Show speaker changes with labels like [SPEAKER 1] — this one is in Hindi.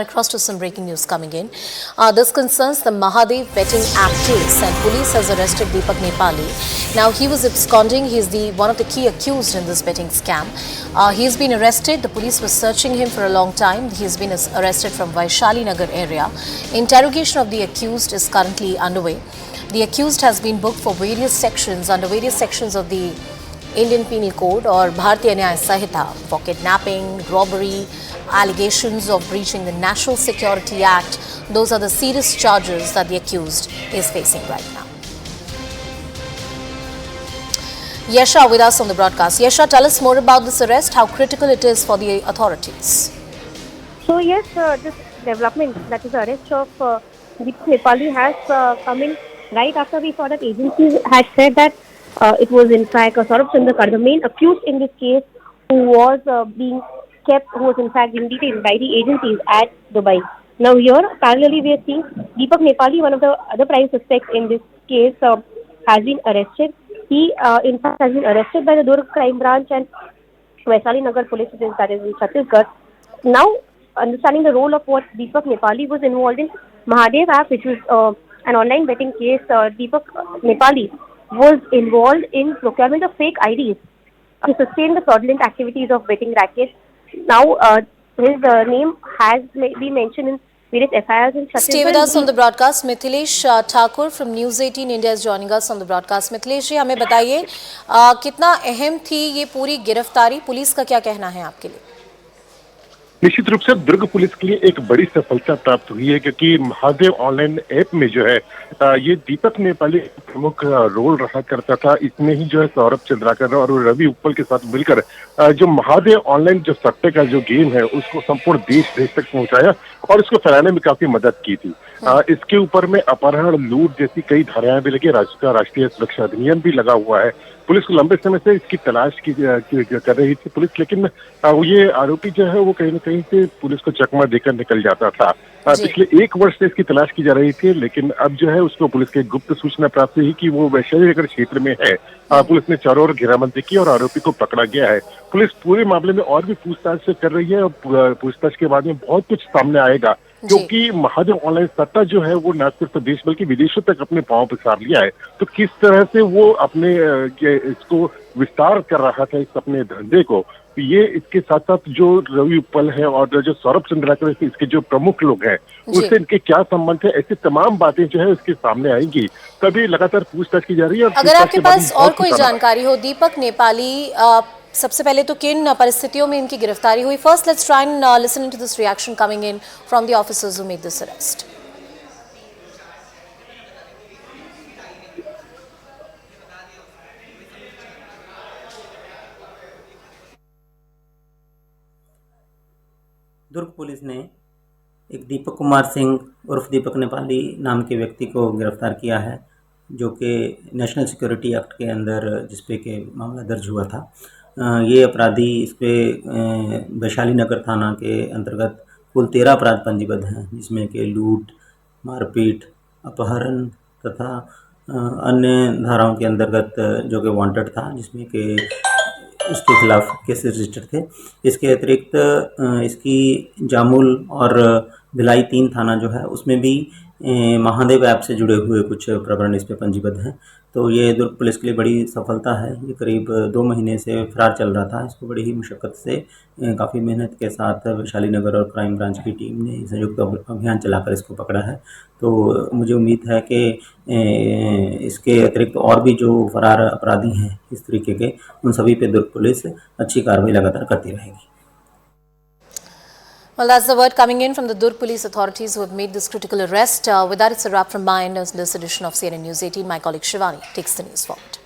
[SPEAKER 1] Across to some breaking news coming in. This concerns the Mahadev betting app case, and police has arrested Deepak Nepali. Now he was absconding. He is one of the key accused in this betting scam. He has been arrested. The police was searching him for a long time. He has been arrested from Vaishali Nagar area. Interrogation of the accused is currently underway. The accused has been booked for various sections of the Indian Penal Code or Bharatiya Nyaya Sanhita for kidnapping, robbery, allegations of breaching the National Security Act. Those are the serious charges that the accused is facing right now. Yesha with us on the broadcast. Yesha, tell us more about this arrest, how critical it is for the authorities.
[SPEAKER 2] So yes, this development, that is the arrest of Deepak Nepali has come in right after we saw that agencies had said that it was in fact Saurabh Chandrakar, the main accused in this case, who was being kept, who was in fact being detained by the agencies at Dubai. Now here, parallelly, we are seeing Deepak Nepali, one of the other prime suspects in this case, has been arrested. He, in fact, has been arrested by the Durg Crime Branch and Vaishali Nagar Police, that is in Chhattisgarh. Now, understanding the role of what Deepak Nepali was involved in, Mahadev app, which was an online betting case, Deepak Nepali was involved in procurement of fake IDs to sustain the fraudulent activities of betting rackets. Now, his name has been mentioned in various FIRs in Chhattisgarh.
[SPEAKER 1] Stay with us on the broadcast. Mithilesh Thakur from News 18 India is joining us on the broadcast. Mithilesh जी, हमें बताइए कितना अहम थी ये पूरी गिरफ्तारी, पुलिस का क्या कहना है आपके लिए?
[SPEAKER 3] निश्चित रूप से दुर्ग पुलिस के लिए एक बड़ी सफलता प्राप्त हुई है, क्योंकि महादेव ऑनलाइन ऐप में जो है ये दीपक नेपाली प्रमुख रोल रहा करता था। इसमें ही जो है सौरभ चंद्राकर और रवि उप्पल के साथ मिलकर जो महादेव ऑनलाइन जो सट्टे का जो गेम है उसको संपूर्ण देश तक पहुंचाया और उसको फैलाने में काफी मदद की थी। इसके ऊपर में अपहरण, लूट जैसी कई धाराएं भी लगी। राष्ट्रीय सुरक्षा अधिनियम भी लगा हुआ है। पुलिस को लंबे समय से इसकी तलाश कर रही थी पुलिस, लेकिन ये आरोपी जो है वो कहीं न कहीं से पुलिस को चकमा देकर निकल जाता था। पिछले 1 वर्ष से इसकी तलाश की जा रही थी, लेकिन अब जो है उसको पुलिस की गुप्त सूचना प्राप्त हुई कि वो वैशाली नगर क्षेत्र में है। पुलिस ने चारों ओर घेराबंदी की और आरोपी को पकड़ा गया है। पुलिस पूरे मामले में और भी पूछताछ कर रही है और पूछताछ के बाद में बहुत कुछ सामने आएगा, क्योंकि महादेव ऑनलाइन सट्टा जो है वो न सिर्फ देश बल्कि विदेशों तक अपने पांव पसार लिया है। तो किस तरह से वो अपने इसको विस्तार कर रहा था, इस अपने धंधे को, ये इसके साथ साथ जो रवि उप्पल है और जो सौरभ चंद्राकर इसके जो प्रमुख लोग हैं उससे इनके क्या संबंध है, ऐसी तमाम बातें जो है उसके सामने आएंगी। तभी लगातार पूछताछ की जा रही है।
[SPEAKER 1] अगर आपके पास और कोई जानकारी हो, दीपक नेपाली सबसे पहले तो किन परिस्थितियों में इनकी गिरफ्तारी हुई? First let's try and listen to this reaction coming in from the officers who made this arrest.
[SPEAKER 4] Durg police ने एक दीपक कुमार सिंह उर्फ दीपक नेपाली नाम के व्यक्ति को गिरफ्तार किया है, जो कि नेशनल सिक्योरिटी एक्ट के अंदर जिस पे के मामला दर्ज हुआ था। ये अपराधी इस पे वैशाली नगर थाना के अंतर्गत कुल 13 अपराध पंजीबद्ध हैं, जिसमें कि लूट, मारपीट, अपहरण तथा अन्य धाराओं के अंतर्गत जो कि वांटेड था, जिसमें कि उसके खिलाफ केसेस रजिस्टर्ड थे। इसके अतिरिक्त इसकी जामुल और भिलाई 3 थाना जो है उसमें भी महादेव ऐप से जुड़े हुए कुछ प्रकरण इस पे पंजीबद्ध हैं। तो ये दुर्ग पुलिस के लिए बड़ी सफलता है। ये करीब 2 महीने से फरार चल रहा था। इसको बड़ी ही मुशक्क़त से काफ़ी मेहनत के साथ वैशाली नगर और क्राइम ब्रांच की टीम ने संयुक्त अभियान चलाकर इसको पकड़ा है। तो मुझे उम्मीद है कि इसके अतिरिक्त और भी जो फरार अपराधी हैं इस तरीके के, उन सभी पे दुर्ग पुलिस अच्छी कार्रवाई लगातार करती रहेगी।
[SPEAKER 1] Well, that's the word coming in from the Durg police authorities who have made this critical arrest. With that, it's a wrap from my end on this edition of CNN News 18. My colleague Shivani takes the news forward.